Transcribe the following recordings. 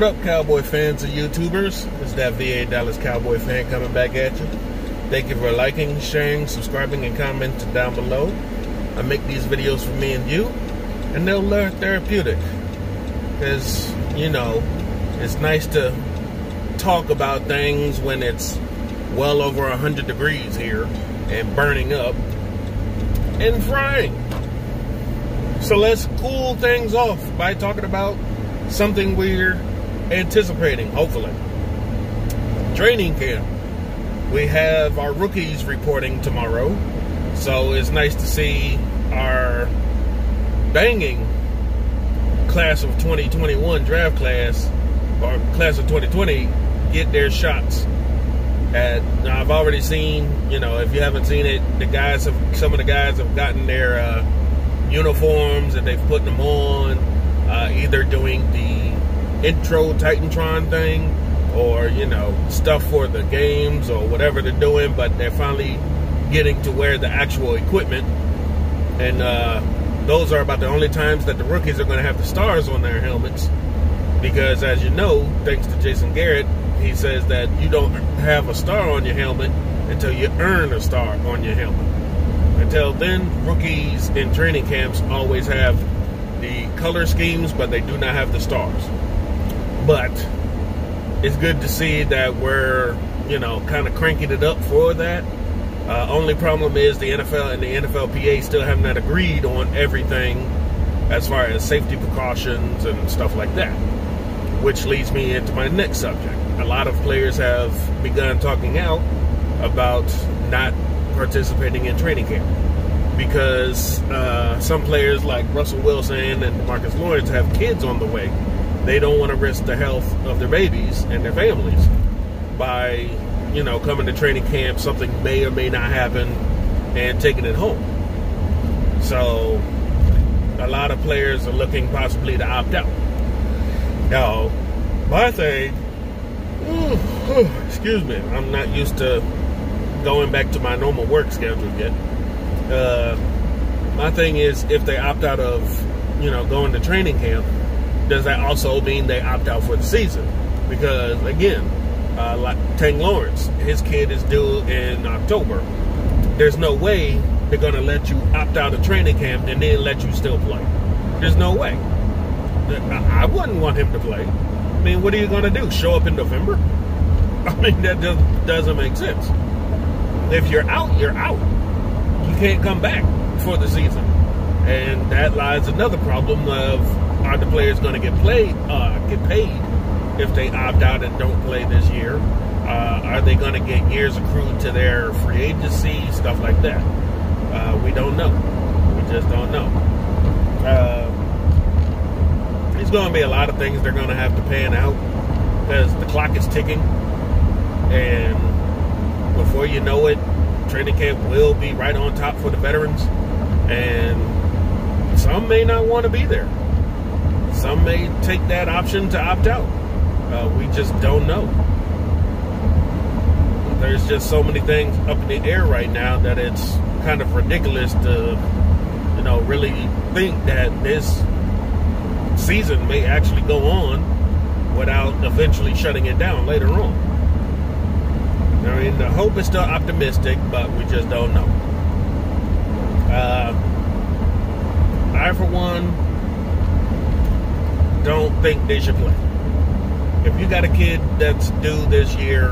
up, Cowboy fans and YouTubers? It's that VA Dallas Cowboy fan coming back at you. Thank you for liking, sharing, subscribing, and commenting down below. I make these videos for me and you, and they're therapeutic. Because, you know, it's nice to talk about things when it's well over 100 degrees here and burning up and frying. So let's cool things off by talking about something we're anticipating, hopefully. Training camp. We have our rookies reporting tomorrow, so it's nice to see our banging class of 2021 draft class, or class of 2020, get their shots. Now I've already seen, you know, if you haven't seen it, some of the guys have gotten their uniforms and they've put them on, either doing the intro Titantron thing or, you know, stuff for the games or whatever they're doing, but they're finally getting to wear the actual equipment. And those are about the only times that the rookies are going to have the stars on their helmets, because as you know, thanks to Jason Garrett, he says that you don't have a star on your helmet until you earn a star on your helmet. Until then, rookies in training camps always have the color schemes, but they do not have the stars. But it's good to see that we're, you know, kind of cranking it up for that. Only problem is the NFL and the NFLPA still have not agreed on everything as far as safety precautions and stuff like that. Which leads me into my next subject. A lot of players have begun talking out about not participating in training camp because some players like Russell Wilson and DeMarcus Lawrence have kids on the way. They don't want to risk the health of their babies and their families by, you know, coming to training camp, something may or may not happen, and taking it home. So a lot of players are looking possibly to opt out. Now, my thing, excuse me, I'm not used to going back to my normal work schedule yet. My thing is, if they opt out of, you know, going to training camp, does that also mean they opt out for the season? Because, again, like Tank Lawrence, his kid is due in October. There's no way they're going to let you opt out of training camp and then let you still play. There's no way. I wouldn't want him to play. I mean, what are you going to do? Show up in November? I mean, that doesn't make sense. If you're out, you're out. You can't come back for the season. And that lies another problem of, are the players going to get paid if they opt out and don't play this year? Are they going to get years accrued to their free agency, stuff like that? We don't know. We just don't know. There's going to be a lot of things they're going to have to pan out because the clock is ticking, and before you know it, training camp will be right on top for the veterans, and some may not want to be there. Some may take that option to opt out. We just don't know. There's just so many things up in the air right now that it's kind of ridiculous to, you know, really think that this season may actually go on without eventually shutting it down later on. I mean, the hope is still optimistic, but we just don't know. I, for one, don't think they should play. If you got a kid that's due this year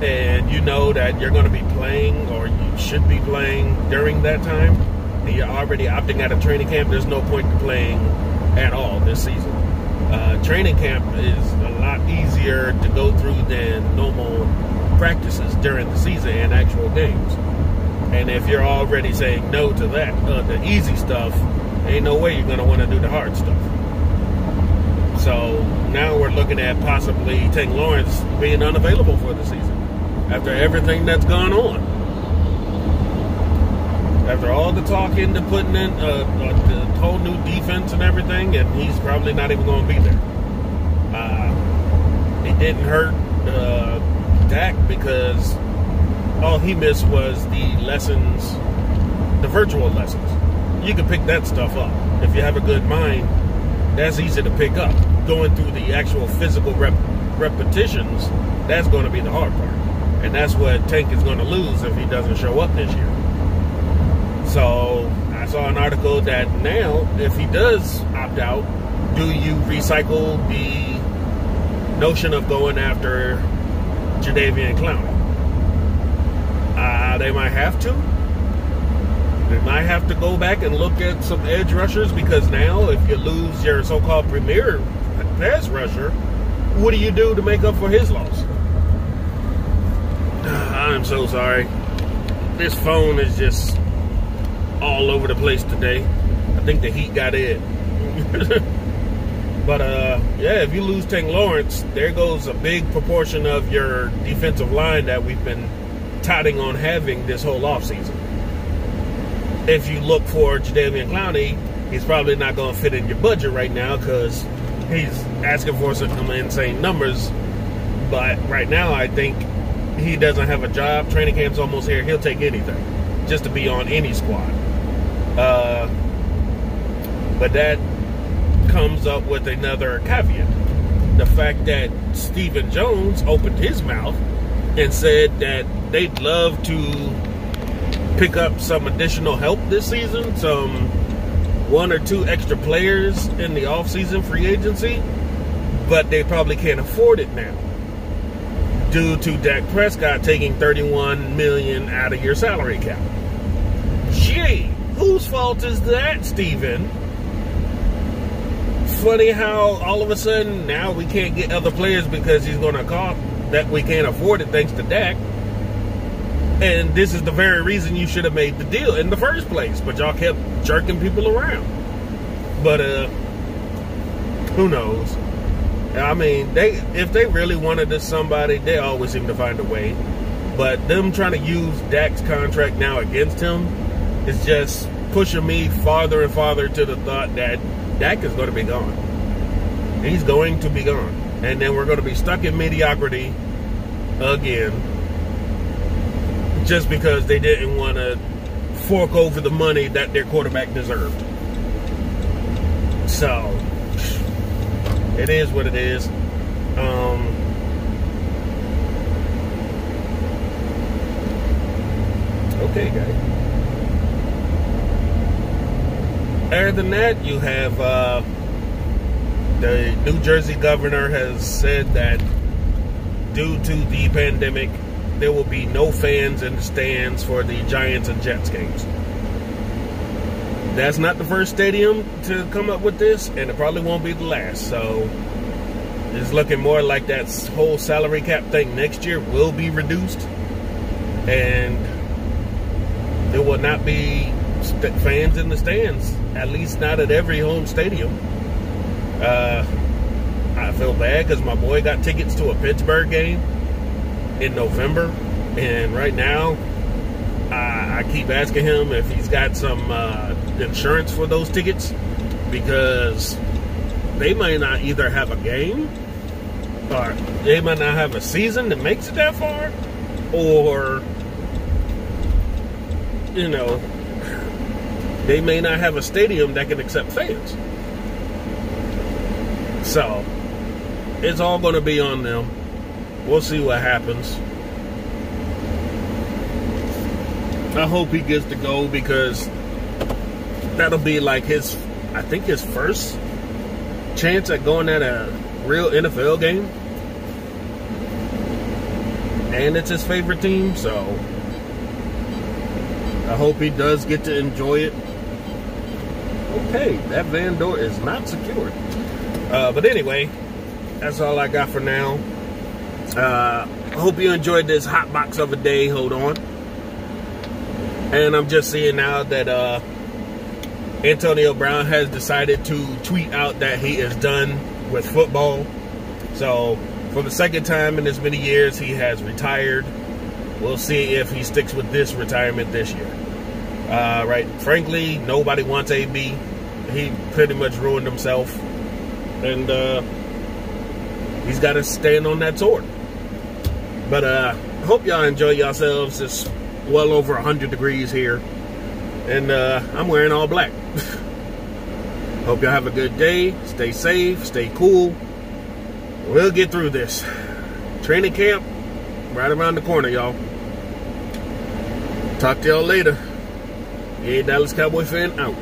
and you know that you're going to be playing or you should be playing during that time and you're already opting out of training camp, there's no point to playing at all this season. Training camp is a lot easier to go through than normal practices during the season and actual games. And if you're already saying no to that, the easy stuff, ain't no way you're going to want to do the hard stuff. So now we're looking at possibly Tank Lawrence being unavailable for the season after everything that's gone on. After all the talking to putting in the whole new defense and everything, and he's probably not even going to be there. It didn't hurt Dak because all he missed was the lessons, the virtual lessons. You can pick that stuff up. If you have a good mind, that's easy to pick up. going through the actual physical repetitions, that's going to be the hard part. And that's what Tank is going to lose if he doesn't show up this year. So I saw an article that now, if he does opt out, do you recycle the notion of going after Jadeveon Clowney? They might have to. They might have to go back and look at some edge rushers, because now if you lose your so-called premier pass rusher, what do you do to make up for his loss? I'm so sorry. This phone is just all over the place today. I think the heat got in. But yeah, if you lose Tank Lawrence, there goes a big proportion of your defensive line that we've been touting on having this whole offseason. If you look for Jadeveon Clowney, he's probably not going to fit in your budget right now because he's asking for some insane numbers. But right now, I think he doesn't have a job. Training camp's almost here. He'll take anything just to be on any squad. But that comes up with another caveat. The fact that Stephen Jones opened his mouth and said that they'd love to pick up some additional help this season, some 1 or 2 extra players in the offseason free agency, but they probably can't afford it now due to Dak Prescott taking $31 million out of your salary cap. Gee, whose fault is that, Stephen? Funny how all of a sudden now we can't get other players because he's going to cost that we can't afford it thanks to Dak. And this is the very reason you should have made the deal in the first place, but y'all kept jerking people around. But who knows? I mean, if they really wanted this somebody, they always seem to find a way. But them trying to use Dak's contract now against him is just pushing me farther and farther to the thought that Dak is going to be gone. He's going to be gone. And then we're going to be stuck in mediocrity again just because they didn't want to fork over the money that their quarterback deserved. So, it is what it is. Okay, guys. Other than that, you have the New Jersey governor has said that due to the pandemic, there will be no fans in the stands for the Giants and Jets games. That's not the first stadium to come up with this, and it probably won't be the last. So it's looking more like that whole salary cap thing next year will be reduced, and there will not be fans in the stands, at least not at every home stadium. I feel bad because my boy got tickets to a Pittsburgh game in November, and right now I keep asking him if he's got some insurance for those tickets, because they may not either have a game or they might not have a season that makes it that far, or you know, they may not have a stadium that can accept fans. So it's all going to be on them. We'll see what happens. I hope he gets to go, because that'll be like his first chance at going at a real NFL game. And it's his favorite team, so I hope he does get to enjoy it. Okay, that van door is not secured. But anyway, that's all I got for now. I hope you enjoyed this hot box of a day. Hold on. And I'm just seeing now that Antonio Brown has decided to tweet out that he is done with football. So for the second time in as many years, he has retired. We'll see if he sticks with this retirement this year. Right? Frankly, nobody wants AB. He pretty much ruined himself. And he's got to stand on that sword. But I hope y'all enjoy yourselves. It's well over 100 degrees here. And I'm wearing all black. Hope y'all have a good day. Stay safe. Stay cool. We'll get through this. Training camp right around the corner, y'all. Talk to y'all later. Yeah, Dallas Cowboy fan out.